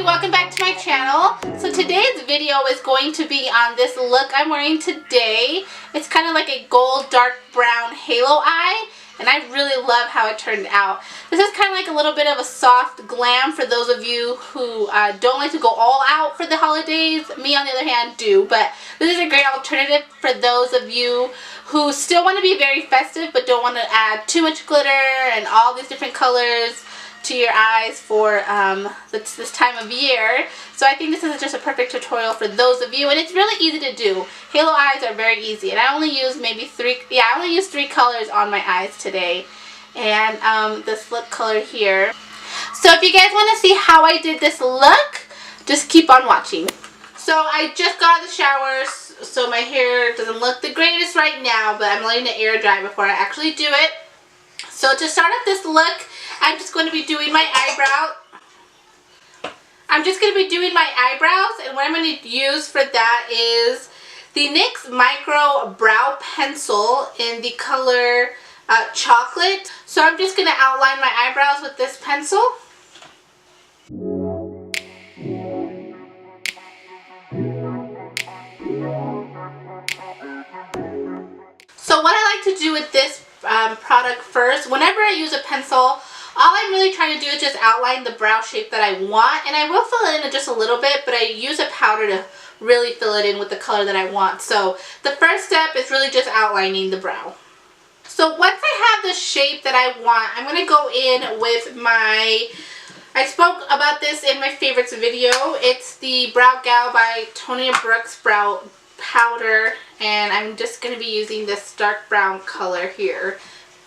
everybody, welcome back to my channel. So today's video is going to be on this look I'm wearing today. It's kind of like a gold dark brown halo eye, and I really love how it turned out. This is kind of like a little bit of a soft glam for those of you who don't like to go all out for the holidays. Me, on the other hand, do, but this is a great alternative for those of you who still want to be very festive but don't want to add too much glitter and all these different colors to your eyes for this time of year. So I think this is just a perfect tutorial for those of you, and it's really easy to do. Halo eyes are very easy, and I only use I only use three colors on my eyes today, and this lip color here. So if you guys want to see how I did this look, just keep on watching. So I just got out of the shower, so my hair doesn't look the greatest right now, but I'm letting it air dry before I actually do it. So to start off this look, I'm just going to be doing my eyebrows. And what I'm going to use for that is the NYX Micro Brow Pencil in the color Chocolate. So I'm just going to outline my eyebrows with this pencil. So what I like to do with this product first, whenever I use a pencil, all I'm really trying to do is just outline the brow shape that I want, and I will fill it in just a little bit, but I use a powder to really fill it in with the color that I want. So the first step is really just outlining the brow. So once I have the shape that I want, I'm going to go in with I spoke about this in my favorites video. It's the Brow Gal by Tony Brooks Brow Powder, and I'm just going to be using this dark brown color here.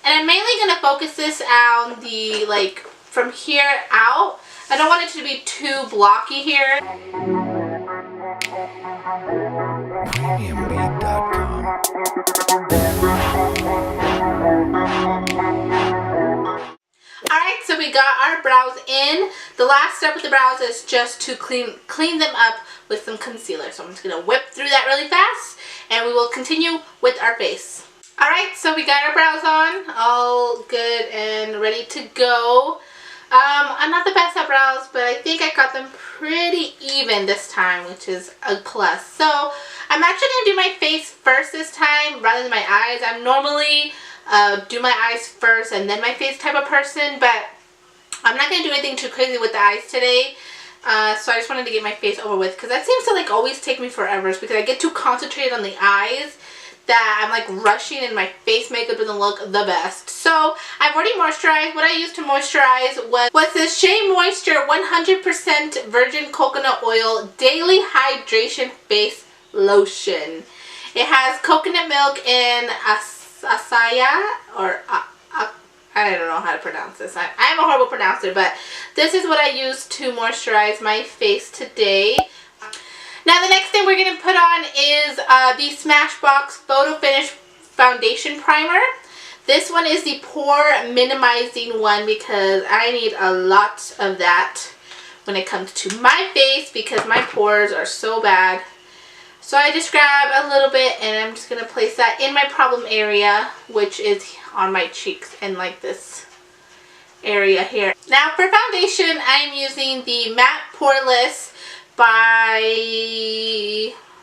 And I'm mainly going to focus this on the, like, from here out. I don't want it to be too blocky here. Alright, so we got our brows in. The last step with the brows is just to clean them up with some concealer. So I'm just going to whip through that really fast, and we will continue with our face. Alright, so we got our brows on, all good and ready to go. I'm not the best at brows, but I think I got them pretty even this time, which is a plus. So I'm actually going to do my face first this time rather than my eyes. I'm normally do my eyes first and then my face type of person, but I'm not going to do anything too crazy with the eyes today. So I just wanted to get my face over with, because that seems to like always take me forever, because I get too concentrated on the eyes that I'm like rushing and my face makeup doesn't look the best. So I've already moisturized. What I used to moisturize was this Shea Moisture 100% Virgin Coconut Oil Daily Hydration Face Lotion. It has coconut milk and acai, or I don't know how to pronounce this. I'm a horrible pronouncer, but this is what I use to moisturize my face today. Now the next thing we're going to put on is the Smashbox Photo Finish Foundation Primer. This one is the pore minimizing one, because I need a lot of that when it comes to my face, because my pores are so bad. So I just grab a little bit and I'm just going to place that in my problem area, which is on my cheeks and like this area here. Now for foundation, I'm using the Matte Poreless by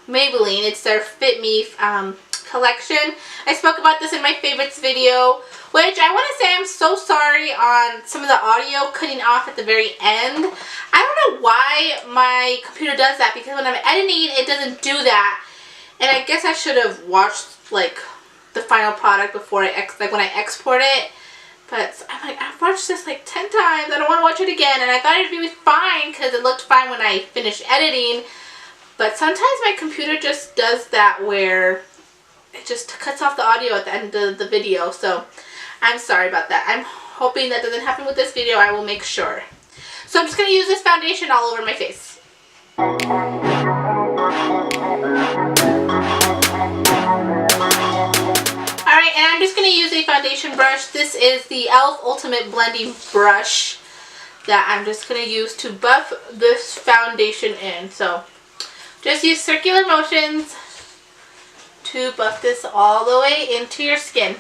Maybelline. It's their Fit Me collection. I spoke about this in my favorites video, which I want to say I'm so sorry on some of the audio cutting off at the very end. I don't know why my computer does that, because when I'm editing it doesn't do that, and I guess I should have watched like the final product before when I export it. But I'm like, I've watched this like 10 times. I don't want to watch it again. And I thought it'd be fine because it looked fine when I finished editing. But sometimes my computer just does that, where it just cuts off the audio at the end of the video. So I'm sorry about that. I'm hoping that doesn't happen with this video. I will make sure. So I'm just going to use this foundation all over my face. Alright, and I'm just going to use a foundation brush. This is the e.l.f. Ultimate Blending Brush that I'm just going to use to buff this foundation in. So just use circular motions to buff this all the way into your skin.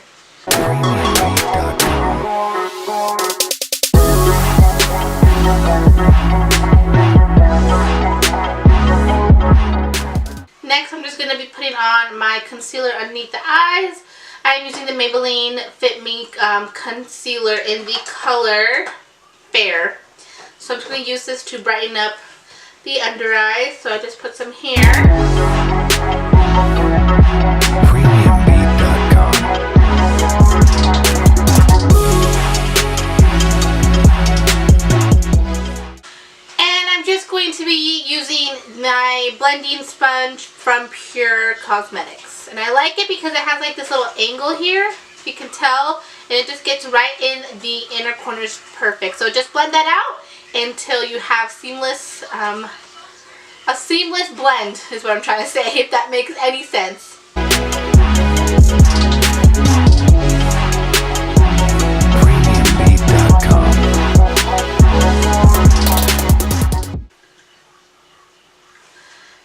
concealer underneath the eyes. I'm using the Maybelline Fit Me concealer in the color Fair. So I'm just going to use this to brighten up the under eyes. So I just put some here. Going to be using my blending sponge from Pure Cosmetics, and I like it because it has like this little angle here, if you can tell, and it just gets right in the inner corners perfect. So just blend that out until you have seamless a seamless blend is what I'm trying to say, if that makes any sense.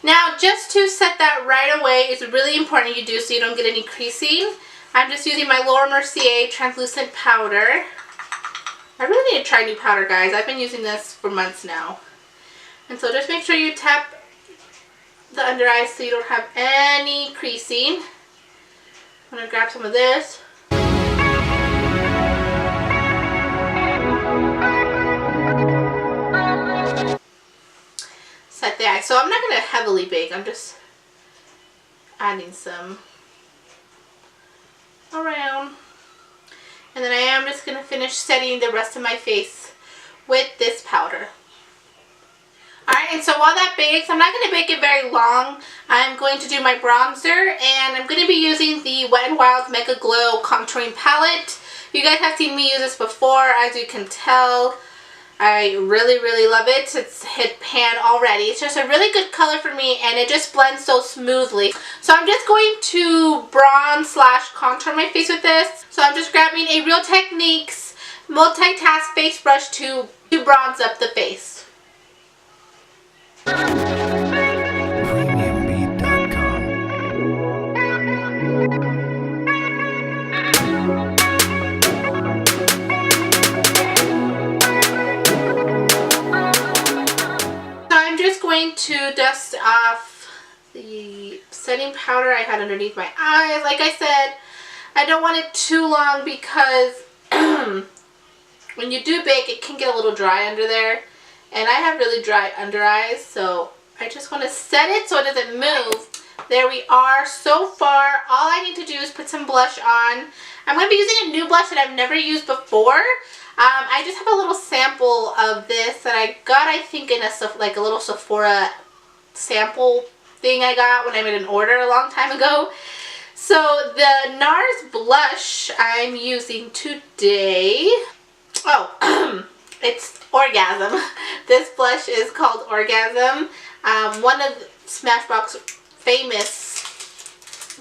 Now, just to set that right away, it's really important you do so you don't get any creasing. I'm just using my Laura Mercier translucent powder. I really need to try new powder, guys. I've been using this for months now. And so just make sure you tap the under eyes so you don't have any creasing. I'm going to grab some of this. Set the eye. So I'm not going to heavily bake. I'm just adding some around. And then I am just going to finish setting the rest of my face with this powder. Alright, and so while that bakes, I'm not going to bake it very long. I'm going to do my bronzer, and I'm going to be using the Wet n Wild Mega Glow Contouring Palette. You guys have seen me use this before, as you can tell. I really love it. It's hit pan already. It's just a really good color for me, and it just blends so smoothly. So I'm just going to bronze / contour my face with this. So I'm just grabbing a Real Techniques multitask face brush to bronze up the face. Going to dust off the setting powder I had underneath my eyes. Like I said, I don't want it too long because when you do bake, it can get a little dry under there, and I have really dry under eyes, so I just want to set it so it doesn't move. There we are. So far, all I need to do is put some blush on. I'm going to be using a new blush that I've never used before. I just have a little sample of this that I got, I think, in a little Sephora sample thing I got when I made an order a long time ago. So the NARS blush I'm using today, it's Orgasm. This blush is called Orgasm. One of Smashbox's famous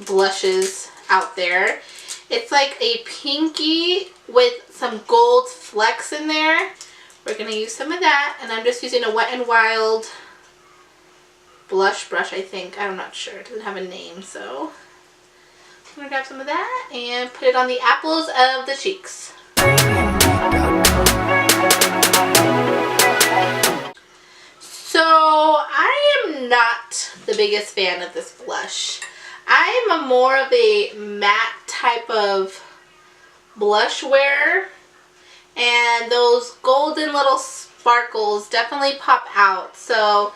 blushes out there. It's like a pinky with some gold flecks in there. We're going to use some of that, and I'm just using a Wet n Wild blush brush, I think. I'm not sure. It doesn't have a name, so I'm going to grab some of that and put it on the apples of the cheeks. So I am not the biggest fan of this blush. I am more of a matte type of blush wearer, and those golden little sparkles definitely pop out. So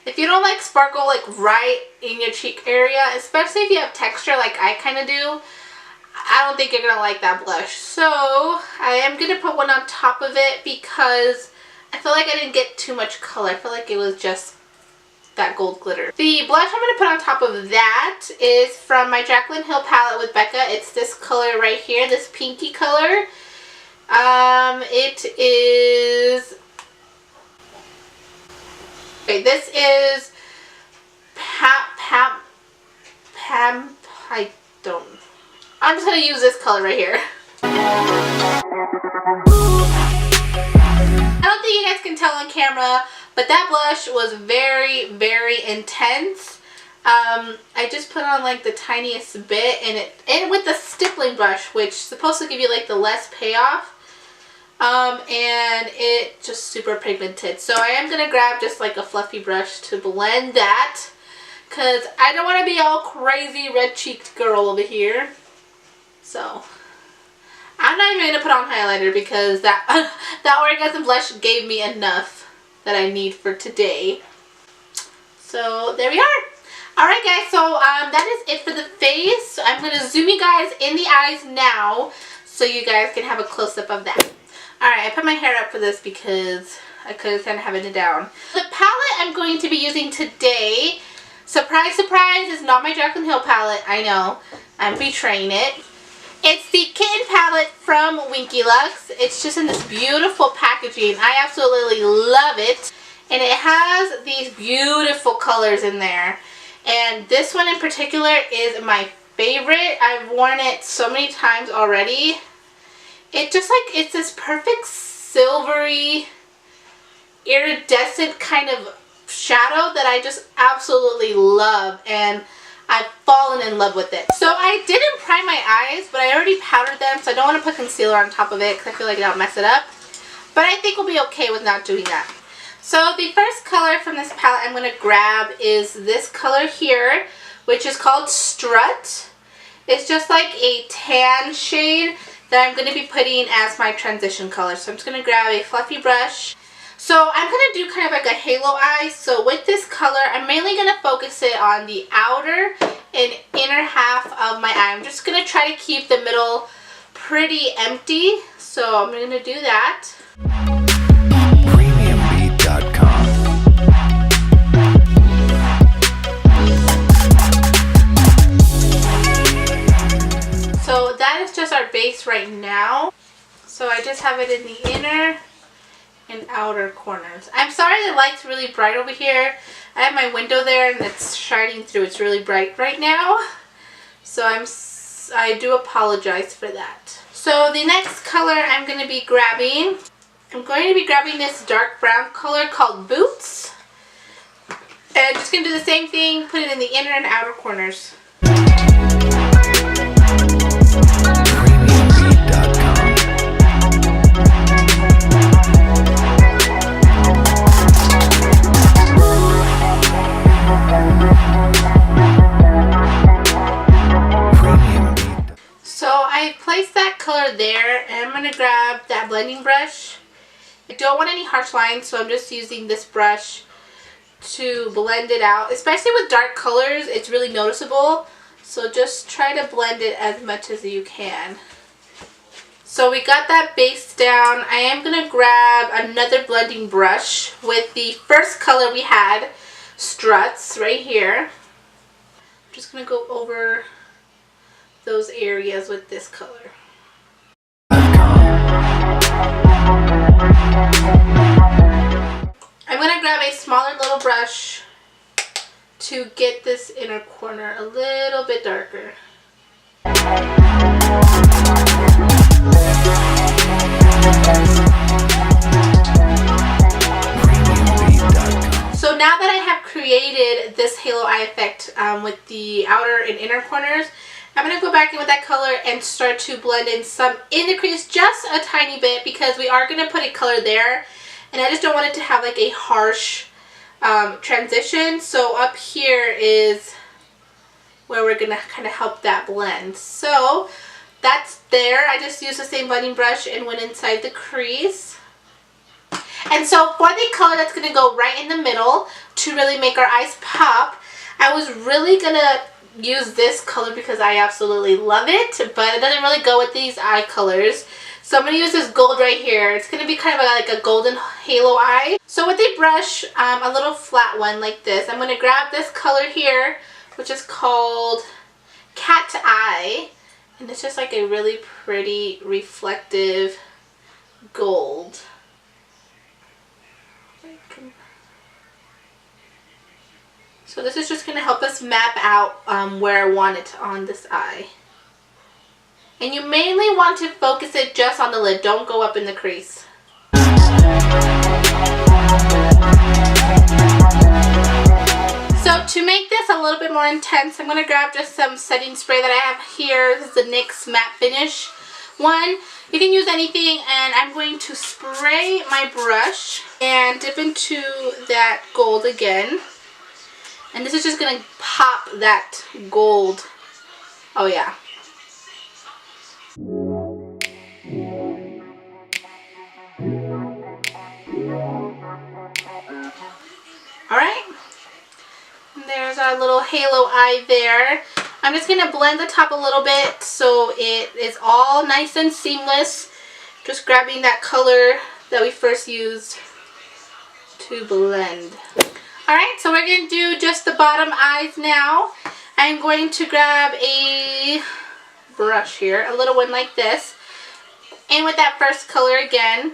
if you don't like sparkle like right in your cheek area, especially if you have texture like I kind of do, I don't think you're going to like that blush. So I am going to put one on top of it because I feel like I didn't get too much color. I feel like it was just that gold glitter. The blush I'm going to put on top of that is from my Jaclyn Hill palette with Becca. It's this color right here, this pinky color. It is... Okay, this is I'm just going to use this color right here. I don't think you guys can tell on camera, but that blush was very intense. I just put on like the tiniest bit, and with the stippling brush, which is supposed to give you like the less payoff, and it just super pigmented. So I am gonna grab just like a fluffy brush to blend that. because I don't want to be all crazy red-cheeked girl over here. So I'm not even going to put on highlighter because that orgasm blush gave me enough that I need for today. So there we are. Alright guys, so that is it for the face. I'm going to zoom you guys in the eyes now so you guys can have a close-up of that. Alright, I put my hair up for this because I couldn't stand having it down. The palette I'm going to be using today, surprise, surprise, is not my Jaclyn Hill palette. I know, I'm betraying it. It's the Kitten palette from Winky. It's just in this beautiful packaging. I absolutely love it. And it has these beautiful colors in there. And this one in particular is my favorite. I've worn it so many times already. It just like, it's this perfect silvery, iridescent kind of shadow that I just absolutely love. And I've fallen in love with it. So I didn't prime my eyes, but I already powdered them, so I don't want to put concealer on top of it because I feel like that'll mess it up. But I think we'll be okay with not doing that. So the first color from this palette I'm going to grab is this color here, which is called Strut. It's just like a tan shade that I'm going to be putting as my transition color. So I'm just going to grab a fluffy brush. So I'm going to do kind of like a halo eye. So with this color, I'm mainly going to focus it on the outer and inner half of my eye. I'm just going to try to keep the middle pretty empty. So I'm going to do that. So that is just our base right now. So I just have it in the inner and outer corners. I'm sorry the light's really bright over here. I have my window there and it's shining through. It's really bright right now. So I do apologize for that. So the next color I'm going to be grabbing, this dark brown color called Boots. And I'm just going to do the same thing, put it in the inner and outer corners. So I placed that color there, and I'm going to grab that blending brush. I don't want any harsh lines, so I'm just using this brush to blend it out. Especially with dark colors, it's really noticeable. So just try to blend it as much as you can. So we got that base down. I am going to grab another blending brush with the first color we had, Struts, right here. I'm just going to go over those areas with this color. I'm going to grab a smaller little brush to get this inner corner a little bit darker. So now that I have created this halo eye effect with the outer and inner corners, I'm going to go back in with that color and start to blend in some in the crease, just a tiny bit, because we are going to put a color there and I just don't want it to have like a harsh transition. So up here is where we're going to kind of help that blend. So that's there. I just used the same blending brush and went inside the crease. And so for the color that's going to go right in the middle to really make our eyes pop, I was really going to use this color because I absolutely love it, but it doesn't really go with these eye colors. So I'm going to use this gold right here. It's going to be kind of like a golden halo eye. So with a brush, a little flat one like this, I'm going to grab this color here, which is called Cat Eye. And it's just like a really pretty reflective gold. So this is just going to help us map out where I want it on this eye. And you mainly want to focus it just on the lid. Don't go up in the crease. So to make this a little bit more intense, I'm going to grab just some setting spray that I have here. This is the NYX Matte Finish one. You can use anything, and I'm going to spray my brush and dip into that gold again. And this is just going to pop that gold. Oh yeah. Alright. There's our little halo eye there. I'm just going to blend the top a little bit so it is all nice and seamless. Just grabbing that color that we first used to blend. Alright, so we're going to do just the bottom eyes now. I'm going to grab a brush here, a little one like this. And with that first color again.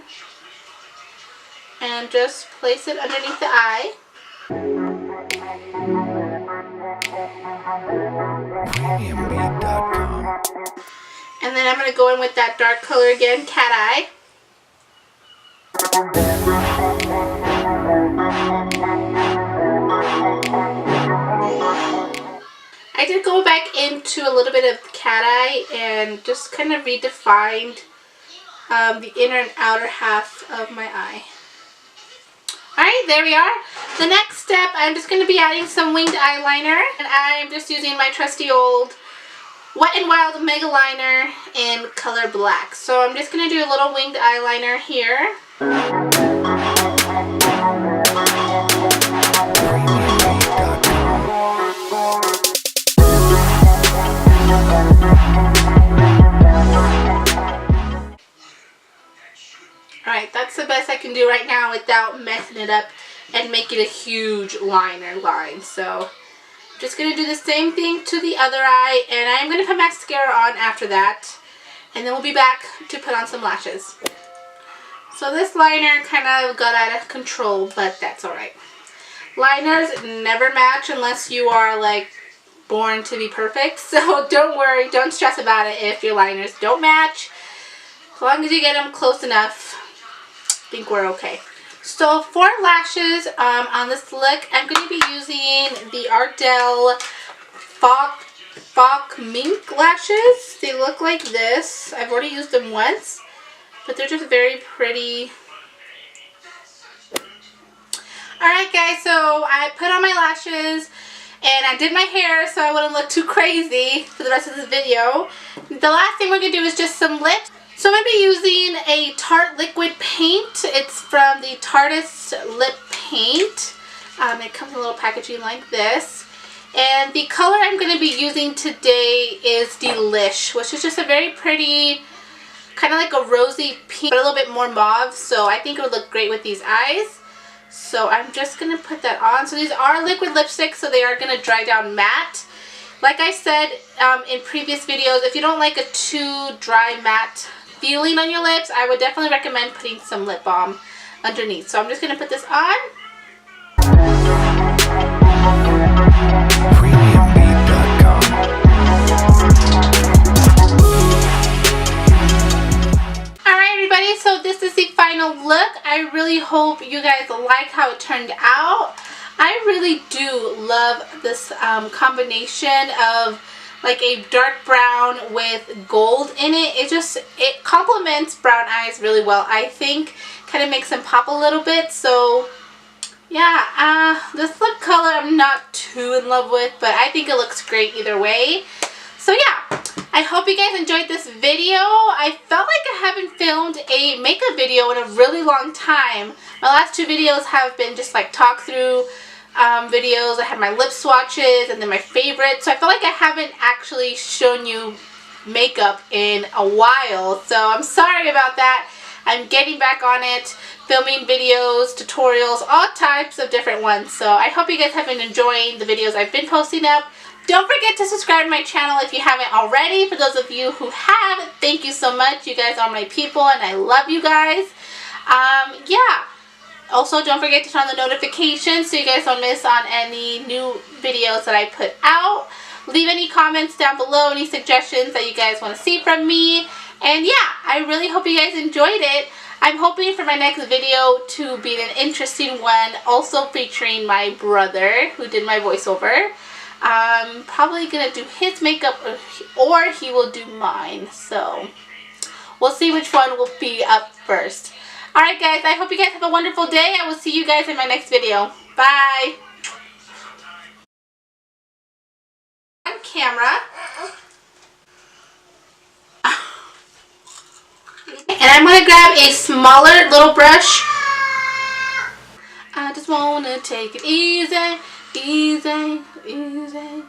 And just place it underneath the eye. And then I'm going to go in with that dark color again, cat eye. I did go back into a little bit of cat eye and just kind of redefined the inner and outer half of my eye. Alright, there we are. The next step, I'm just going to be adding some winged eyeliner. And I'm just using my trusty old Wet n Wild Mega Liner in color black. So I'm just going to do a little winged eyeliner here. Alright, that's the best I can do right now without messing it up and making a huge liner line. So, I'm just going to do the same thing to the other eye, and I'm going to put mascara on after that. And then we'll be back to put on some lashes. So this liner kind of got out of control, but that's alright. Liners never match unless you are like born to be perfect. So don't worry, don't stress about it if your liners don't match. As long as you get them close enough, I think we're okay. So for lashes on this look, I'm going to be using the Ardell Faux Mink lashes. They look like this. I've already used them once, but they're just very pretty. Alright guys, so I put on my lashes and I did my hair so I wouldn't look too crazy for the rest of this video. The last thing we're going to do is just some lips. So I'm going to be using a Tarte liquid paint. It's from the Tarteist Lip Paint. It comes in a little packaging like this. And the color I'm going to be using today is Delish, which is just a very pretty, kind of like a rosy pink, but a little bit more mauve. So I think it would look great with these eyes. So I'm just going to put that on. So these are liquid lipsticks, so they are going to dry down matte. Like I said in previous videos, if you don't like a too dry matte feeling on your lips, I would definitely recommend putting some lip balm underneath. So I'm just going to put this on. Alright everybody, so this is the final look. I really hope you guys like how it turned out. I really do love this combination of like a dark brown with gold in it. It complements brown eyes really well, I think. Kind of makes them pop a little bit. So yeah, this lip color I'm not too in love with, but I think it looks great either way. So yeah, I hope you guys enjoyed this video. I felt like I haven't filmed a makeup video in a really long time. My last two videos have been just like talk through videos. I had my lip swatches and then my favorites. So I feel like I haven't actually shown you makeup in a while. So I'm sorry about that. I'm getting back on it, filming videos, tutorials, all types of different ones. So I hope you guys have been enjoying the videos I've been posting up. Don't forget to subscribe to my channel if you haven't already. For those of you who have, thank you so much. You guys are my people and I love you guys. Yeah. Also, don't forget to turn on the notifications so you guys don't miss on any new videos that I put out. Leave any comments down below, any suggestions that you guys want to see from me. And yeah, I really hope you guys enjoyed it. I'm hoping for my next video to be an interesting one, also featuring my brother who did my voiceover. I'm probably going to do his makeup or he will do mine. So, we'll see which one will be up first. Alright guys, I hope you guys have a wonderful day. I will see you guys in my next video. Bye! camera. And I'm going to grab a smaller little brush. I just want to take it easy, easy, easy.